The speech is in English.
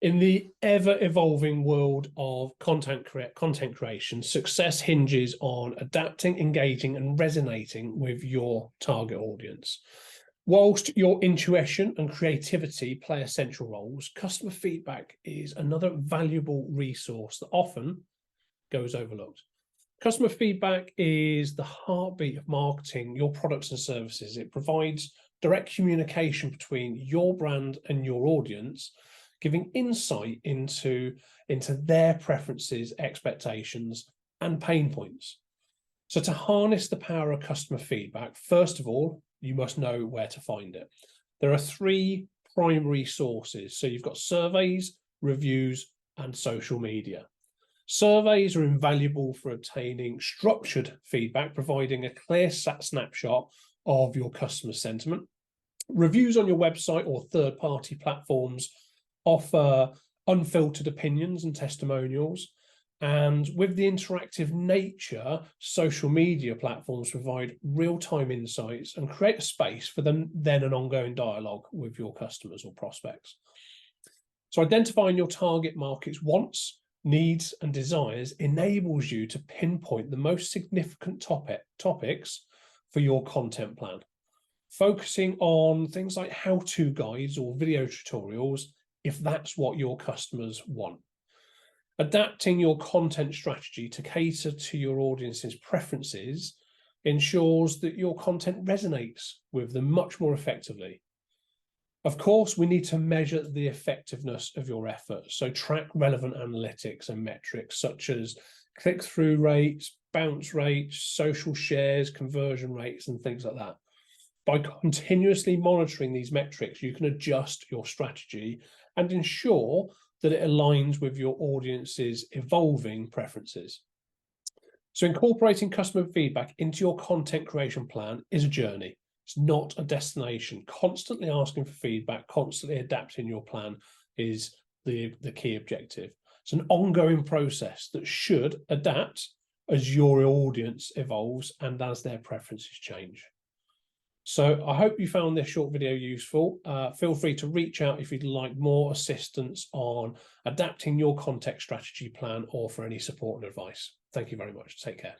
In the ever-evolving world of content creation, success hinges on adapting, engaging, and resonating with your target audience. Whilst your intuition and creativity play essential roles, customer feedback is another valuable resource that often goes overlooked. Customer feedback is the heartbeat of marketing your products and services. It provides direct communication between your brand and your audience, giving insight into their preferences, expectations, and pain points. So to harness the power of customer feedback, first of all, you must know where to find it. There are three primary sources. So you've got surveys, reviews, and social media. Surveys are invaluable for obtaining structured feedback, providing a clear snapshot of your customer sentiment. Reviews on your website or third-party platforms offer unfiltered opinions and testimonials. And with the interactive nature, social media platforms provide real-time insights and create a space for then an ongoing dialogue with your customers or prospects. So identifying your target market's wants, needs, and desires enables you to pinpoint the most significant topics for your content plan, focusing on things like how-to guides or video tutorials if that's what your customers want. Adapting your content strategy to cater to your audience's preferences ensures that your content resonates with them much more effectively. Of course, we need to measure the effectiveness of your efforts. So track relevant analytics and metrics such as click-through rates, bounce rates, social shares, conversion rates, and things like that. By continuously monitoring these metrics, you can adjust your strategy and ensure that it aligns with your audience's evolving preferences. So incorporating customer feedback into your content creation plan is a journey. It's not a destination. Constantly asking for feedback, constantly adapting your plan is the key objective. It's an ongoing process that should adapt as your audience evolves and as their preferences change. So I hope you found this short video useful. Feel free to reach out if you'd like more assistance on adapting your content strategy plan or for any support and advice. Thank you very much. Take care.